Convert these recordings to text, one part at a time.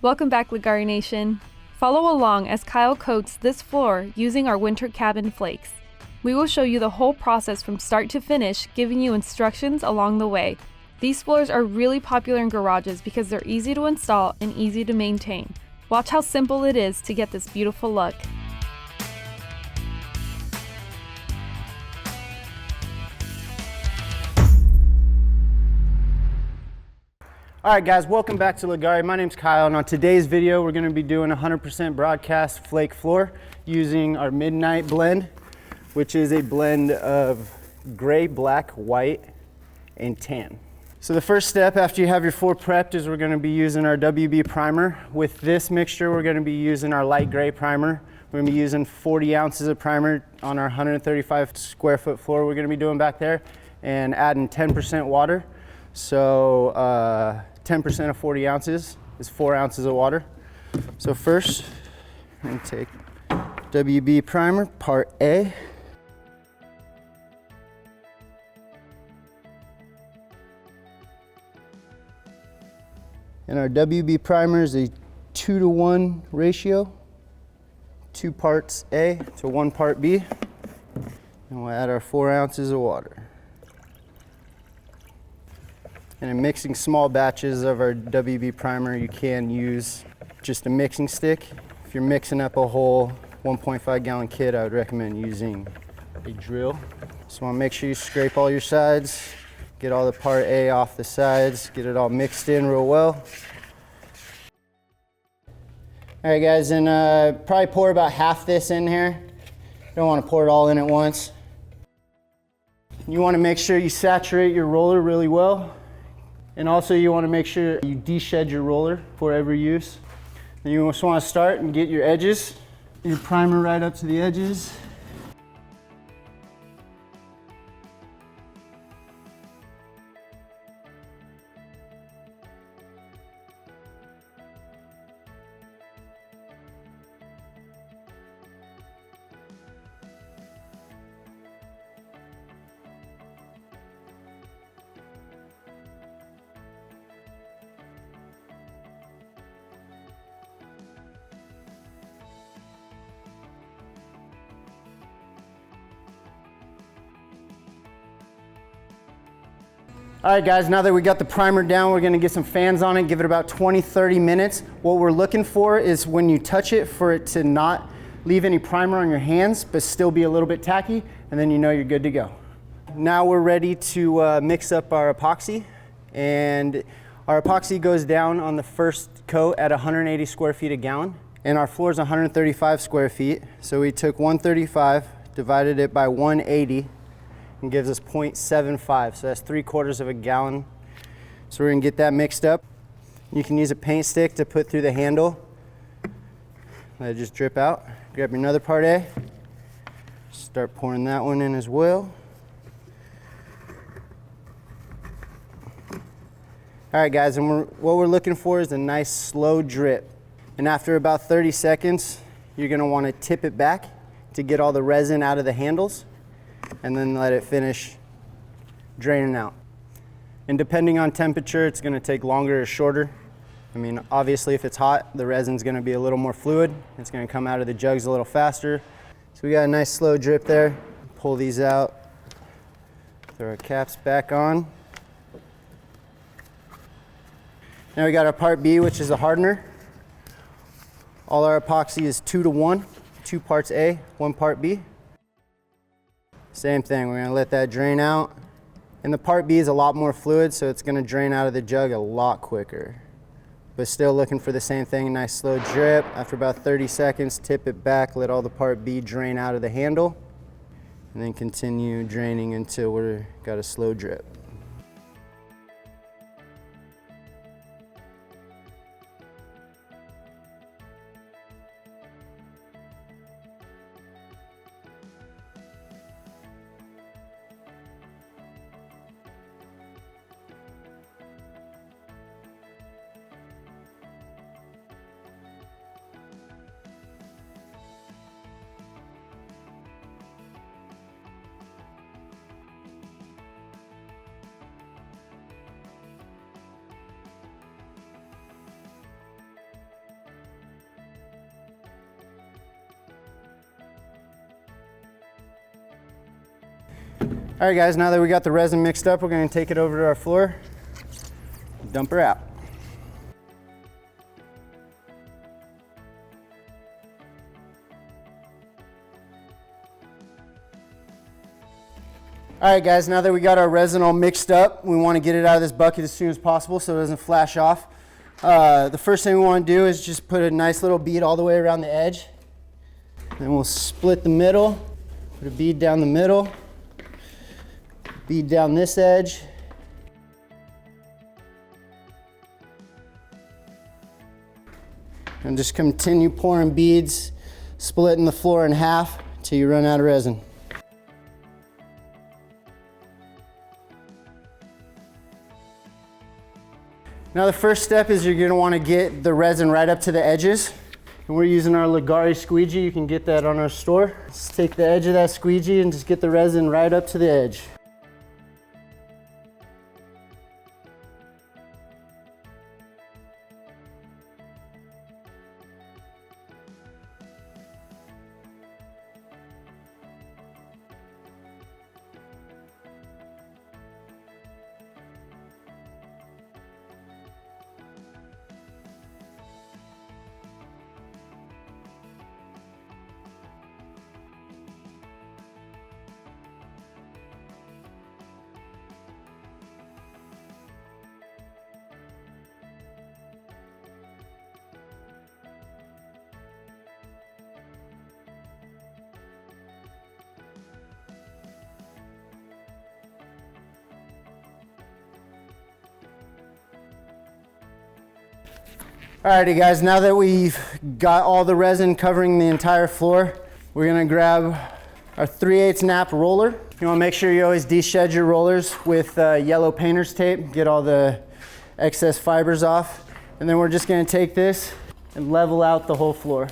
Welcome back, Leggari Nation. Follow along as Kyle coats this floor using our Winter Cabin Flakes. We will show you the whole process from start to finish, giving you instructions along the way. These floors are really popular in garages because they're easy to install and easy to maintain. Watch how simple it is to get this beautiful look. All right guys, welcome back to Leggari. My name's Kyle, and on today's video we're going to be doing 100% broadcast flake floor using our midnight blend, which is a blend of gray, black, white, and tan. So the first step after you have your floor prepped is we're going to be using our WB primer. With this mixture we're going to be using our light gray primer. We're going to be using 40 ounces of primer on our 135 square foot floor we're going to be doing back there, and adding 10% water. So 10% of 40 ounces is 4 ounces of water. So first, I'm going to take WB primer, part A. And our WB primer is a 2-to-1 ratio, 2 parts A to 1 part B. And we'll add our 4 ounces of water. And in mixing small batches of our WB primer, you can use just a mixing stick. If you're mixing up a whole 1.5 gallon kit, I would recommend using a drill. So want to make sure you scrape all your sides, get all the part A off the sides, get it all mixed in real well. All right guys, and probably pour about half this in here. Don't want to pour it all in at once. You want to make sure you saturate your roller really well. And also you want to make sure you de-shed your roller for every use. And you just want to start and get your edges, your primer right up to the edges. All right guys, now that we got the primer down, we're gonna get some fans on it, give it about 20-30 minutes. What we're looking for is when you touch it, for it to not leave any primer on your hands, but still be a little bit tacky, and then you know you're good to go. Now we're ready to mix up our epoxy, and our epoxy goes down on the first coat at 180 square feet a gallon, and our floor is 135 square feet. So we took 135, divided it by 180, and gives us 0.75, so that's 3/4 of a gallon. So we're gonna get that mixed up. You can use a paint stick to put through the handle. Let it just drip out. Grab another part A, start pouring that one in as well. All right guys, and what we're looking for is a nice slow drip. And after about 30 seconds, you're gonna wanna tip it back to get all the resin out of the handles, and then let it finish draining out. And depending on temperature, it's gonna take longer or shorter. I mean, obviously if it's hot, the resin's gonna be a little more fluid. It's gonna come out of the jugs a little faster. So we got a nice slow drip there. Pull these out, throw our caps back on. Now we got our part B, which is a hardener. All our epoxy is 2-to-1, 2 parts A, 1 part B. Same thing, we're gonna let that drain out. And the part B is a lot more fluid, so it's gonna drain out of the jug a lot quicker. But still looking for the same thing, a nice slow drip. After about 30 seconds, tip it back, let all the part B drain out of the handle, and then continue draining until we've got a slow drip. All right guys, now that we got the resin mixed up, we're gonna take it over to our floor, dump her out. All right guys, now that we got our resin all mixed up, we want to get it out of this bucket as soon as possible so it doesn't flash off. The first thing we want to do is just put a nice little bead all the way around the edge. Then we'll split the middle, put a bead down the middle, bead down this edge. And just continue pouring beads, splitting the floor in half until you run out of resin. Now the first step is you're going to want to get the resin right up to the edges. And we're using our Leggari squeegee. You can get that on our store. Just take the edge of that squeegee and just get the resin right up to the edge. Alrighty guys, now that we've got all the resin covering the entire floor, we're gonna grab our 3/8 nap roller. You wanna make sure you always de-shed your rollers with yellow painter's tape, get all the excess fibers off. And then we're just gonna take this and level out the whole floor.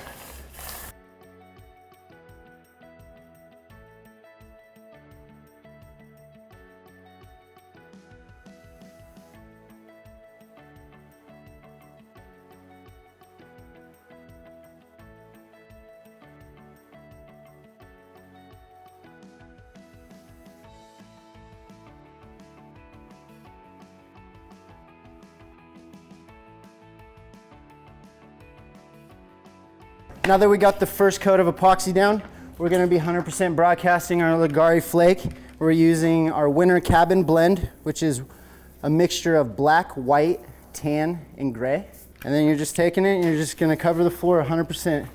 Now that we got the first coat of epoxy down, we're gonna be 100% broadcasting our Leggari Flake. We're using our Winter Cabin blend, which is a mixture of black, white, tan, and gray. And then you're just taking it and you're just gonna cover the floor 100%.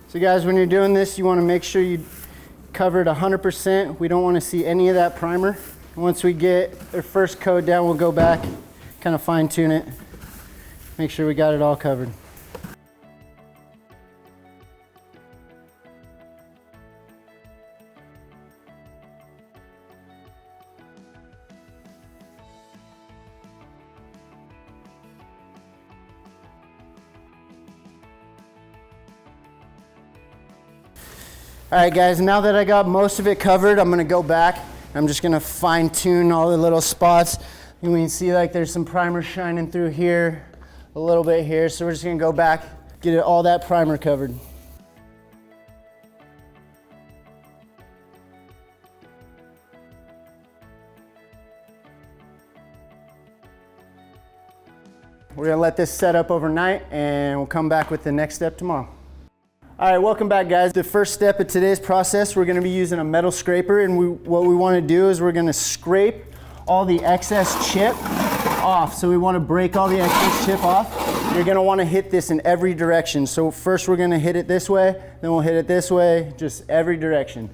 So guys, when you're doing this, you want to make sure you cover it 100%. We don't want to see any of that primer. Once we get our first coat down, we'll go back, kind of fine tune it, make sure we got it all covered. All right guys, now that I got most of it covered, I'm gonna go back. I'm just gonna fine tune all the little spots. You can see like there's some primer shining through here, a little bit here. So we're just gonna go back, get all that primer covered. We're gonna let this set up overnight and we'll come back with the next step tomorrow. All right, welcome back guys. The first step of today's process, we're gonna be using a metal scraper, and what we wanna do is we're gonna scrape all the excess chip off. So we wanna break all the excess chip off. You're gonna wanna hit this in every direction. So first we're gonna hit it this way, then we'll hit it this way, just every direction.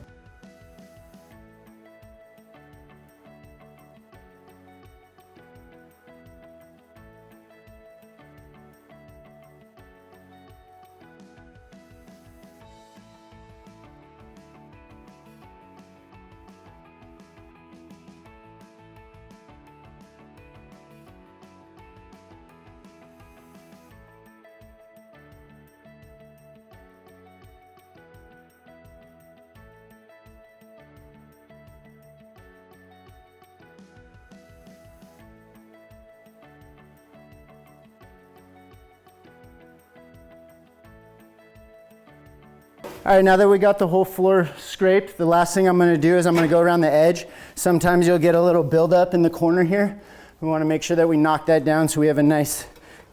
All right, now that we got the whole floor scraped, the last thing I'm gonna do is I'm gonna go around the edge. Sometimes you'll get a little buildup in the corner here. We wanna make sure that we knock that down so we have a nice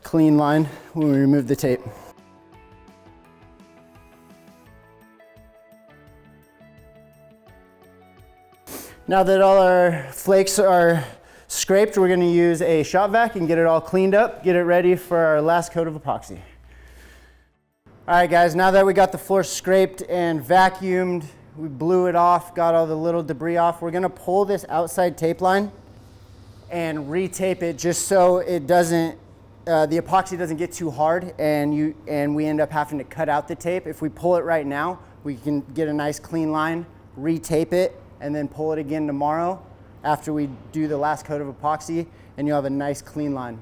clean line when we remove the tape. Now that all our flakes are scraped, we're gonna use a shop vac and get it all cleaned up, get it ready for our last coat of epoxy. All right guys, now that we got the floor scraped and vacuumed, we blew it off, got all the little debris off, we're gonna pull this outside tape line and retape it just so it doesn't, the epoxy doesn't get too hard and we end up having to cut out the tape. If we pull it right now, we can get a nice clean line, retape it, and then pull it again tomorrow after we do the last coat of epoxy, and you'll have a nice clean line.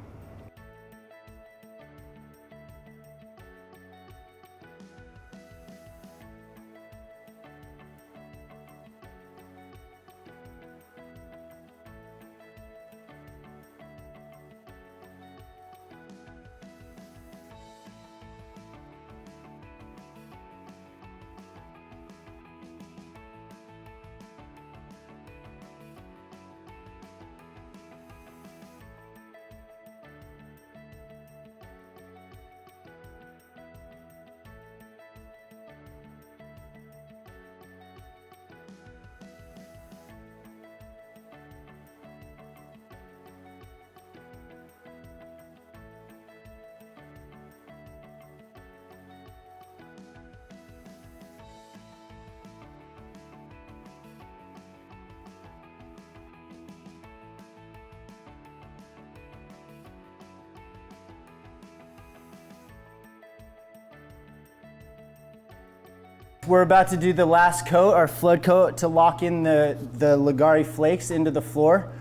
We're about to do the last coat, our flood coat, to lock in the Leggari Flakes into the floor.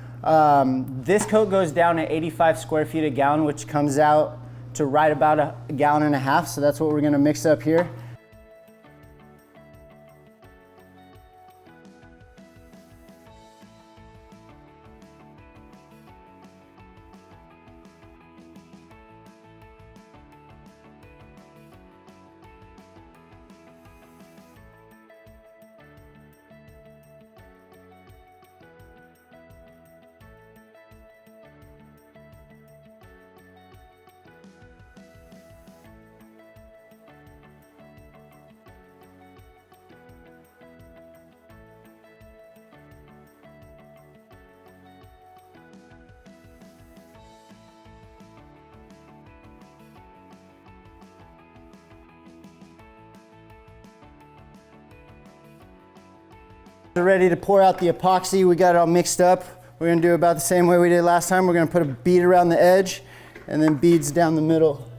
This coat goes down at 85 square feet a gallon, which comes out to right about a gallon and a half. So that's what we're gonna mix up here. We're ready to pour out the epoxy. We got it all mixed up. We're gonna do about the same way we did last time. We're gonna put a bead around the edge and then beads down the middle.